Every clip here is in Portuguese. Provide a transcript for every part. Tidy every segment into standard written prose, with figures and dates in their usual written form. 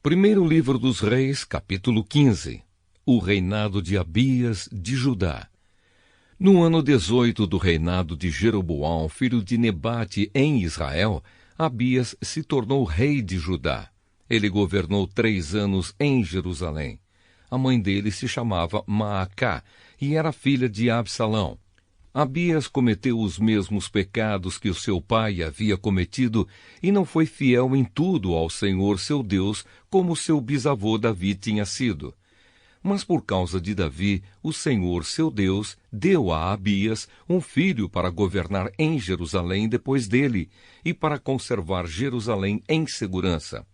Primeiro livro dos Reis, capítulo 15. O reinado de Abias de Judá. No ano 18 do reinado de Jeroboão, filho de Nebate, em Israel, Abias se tornou rei de Judá. Ele governou 3 anos em Jerusalém. A mãe dele se chamava Maacá e era filha de Absalão. Abias cometeu os mesmos pecados que o seu pai havia cometido e não foi fiel em tudo ao Senhor seu Deus, como seu bisavô Davi tinha sido. Mas por causa de Davi, o Senhor seu Deus deu a Abias um filho para governar em Jerusalém depois dele e para conservar Jerusalém em segurança.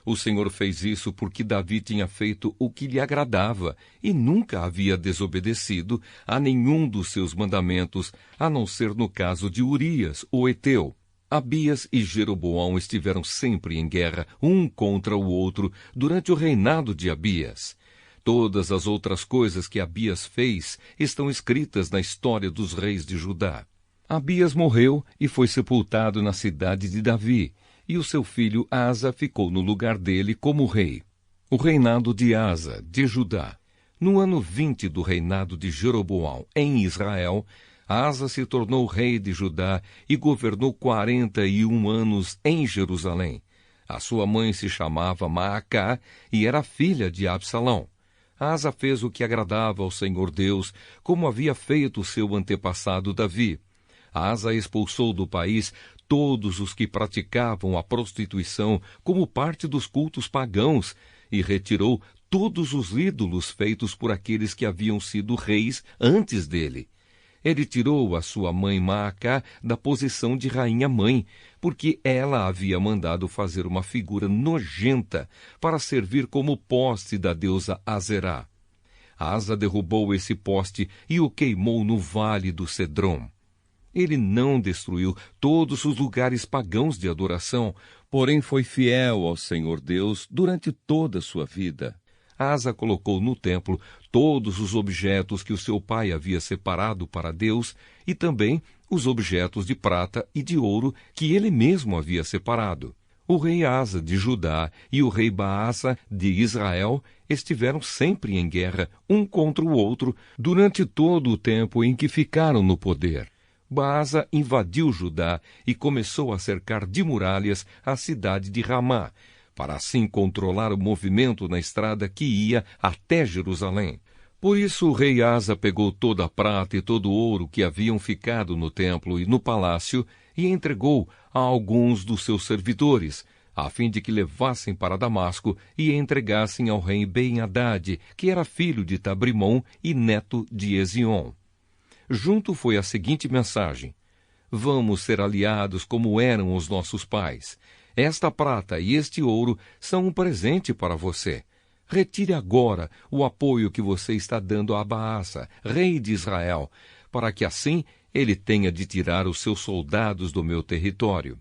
O Senhor fez isso porque Davi tinha feito o que lhe agradava e nunca havia desobedecido a nenhum dos seus mandamentos, a não ser no caso de Urias, o Eteu. Abias e Jeroboão estiveram sempre em guerra, um contra o outro, durante o reinado de Abias. Todas as outras coisas que Abias fez estão escritas na história dos reis de Judá. Abias morreu e foi sepultado na cidade de Davi, e o seu filho Asa ficou no lugar dele como rei. O reinado de Asa, de Judá. No ano 20 do reinado de Jeroboão, em Israel, Asa se tornou rei de Judá e governou 41 anos em Jerusalém. A sua mãe se chamava Maacá e era filha de Absalão. Asa fez o que agradava ao Senhor Deus, como havia feito seu antepassado Davi. Asa expulsou do país todos os que praticavam a prostituição como parte dos cultos pagãos e retirou todos os ídolos feitos por aqueles que haviam sido reis antes dele. Ele tirou a sua mãe Maacá da posição de rainha-mãe, porque ela havia mandado fazer uma figura nojenta para servir como poste da deusa Azerá. Asa derrubou esse poste e o queimou no vale do Cedrom. Ele não destruiu todos os lugares pagãos de adoração, porém foi fiel ao Senhor Deus durante toda a sua vida. Asa colocou no templo todos os objetos que o seu pai havia separado para Deus e também os objetos de prata e de ouro que ele mesmo havia separado. O rei Asa de Judá e o rei Baasa de Israel estiveram sempre em guerra, um contra o outro, durante todo o tempo em que ficaram no poder. Baasa invadiu Judá e começou a cercar de muralhas a cidade de Ramá, para assim controlar o movimento na estrada que ia até Jerusalém. Por isso o rei Asa pegou toda a prata e todo o ouro que haviam ficado no templo e no palácio e entregou a alguns dos seus servidores, a fim de que levassem para Damasco e entregassem ao rei Ben-Hadad, que era filho de Tabrimon e neto de Ezion. Junto foi a seguinte mensagem: vamos ser aliados como eram os nossos pais. Esta prata e este ouro são um presente para você. Retire agora o apoio que você está dando a Baasa, rei de Israel, para que assim ele tenha de tirar os seus soldados do meu território.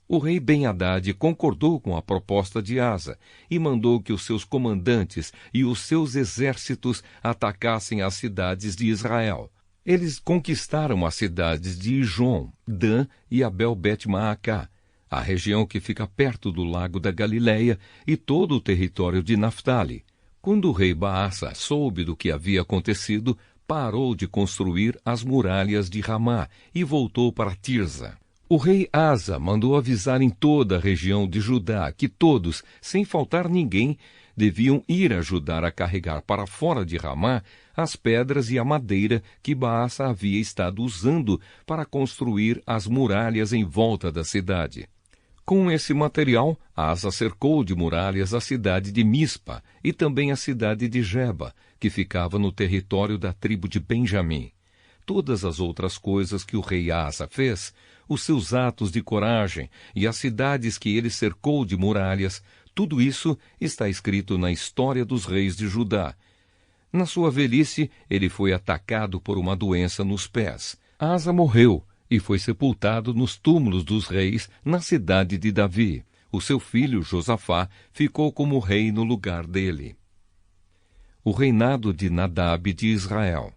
O rei Ben-Hadad concordou com a proposta de Asa e mandou que os seus comandantes e os seus exércitos atacassem as cidades de Israel. Eles conquistaram as cidades de Ijon, Dan e Abel-Bet-Maacá, a região que fica perto do lago da Galileia e todo o território de Naftali. Quando o rei Baasa soube do que havia acontecido, parou de construir as muralhas de Ramá e voltou para Tirza. O rei Asa mandou avisar em toda a região de Judá que todos, sem faltar ninguém, deviam ir ajudar a carregar para fora de Ramá as pedras e a madeira que Baasa havia estado usando para construir as muralhas em volta da cidade. Com esse material, Asa cercou de muralhas a cidade de Mispa e também a cidade de Geba, que ficava no território da tribo de Benjamim. Todas as outras coisas que o rei Asa fez, os seus atos de coragem e as cidades que ele cercou de muralhas, tudo isso está escrito na história dos reis de Judá. Na sua velhice, ele foi atacado por uma doença nos pés. Asa morreu e foi sepultado nos túmulos dos reis na cidade de Davi. O seu filho Josafá ficou como rei no lugar dele. O reinado de Nadab de Israel.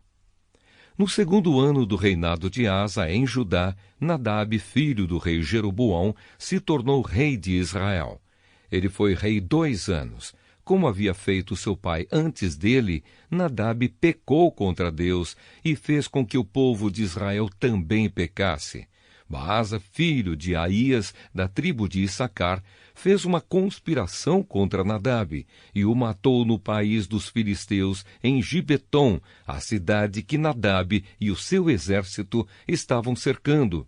No segundo ano do reinado de Asa em Judá, Nadab, filho do rei Jeroboão, se tornou rei de Israel. Ele foi rei 2 anos. Como havia feito seu pai antes dele, Nadab pecou contra Deus e fez com que o povo de Israel também pecasse. Baasa, filho de Aías, da tribo de Issacar, fez uma conspiração contra Nadab e o matou no país dos filisteus, em Gibeton, a cidade que Nadab e o seu exército estavam cercando.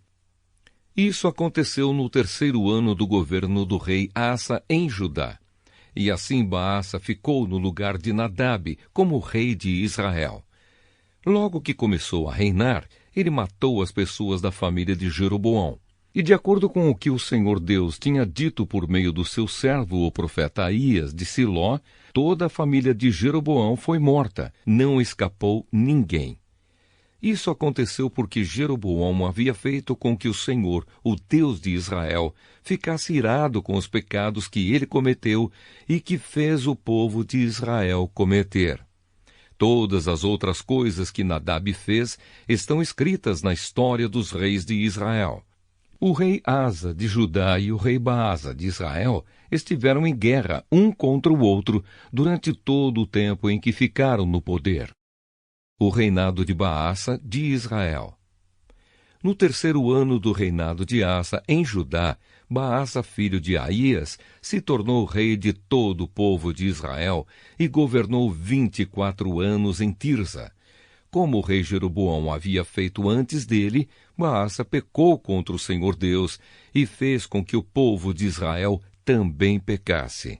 Isso aconteceu no 3º ano do governo do rei Asa em Judá. E assim Baasa ficou no lugar de Nadab como rei de Israel. Logo que começou a reinar, ele matou as pessoas da família de Jeroboão. E de acordo com o que o Senhor Deus tinha dito por meio do seu servo, o profeta Aías de Siló, toda a família de Jeroboão foi morta, não escapou ninguém. Isso aconteceu porque Jeroboão havia feito com que o Senhor, o Deus de Israel, ficasse irado com os pecados que ele cometeu e que fez o povo de Israel cometer. Todas as outras coisas que Nadab fez estão escritas na história dos reis de Israel. O rei Asa de Judá e o rei Baasa de Israel estiveram em guerra um contra o outro durante todo o tempo em que ficaram no poder. O reinado de Baasa de Israel. No 3º ano do reinado de Asa em Judá, Baasa, filho de Aías, se tornou rei de todo o povo de Israel e governou 24 anos em Tirza. Como o rei Jeroboão havia feito antes dele, Baasa pecou contra o Senhor Deus e fez com que o povo de Israel também pecasse.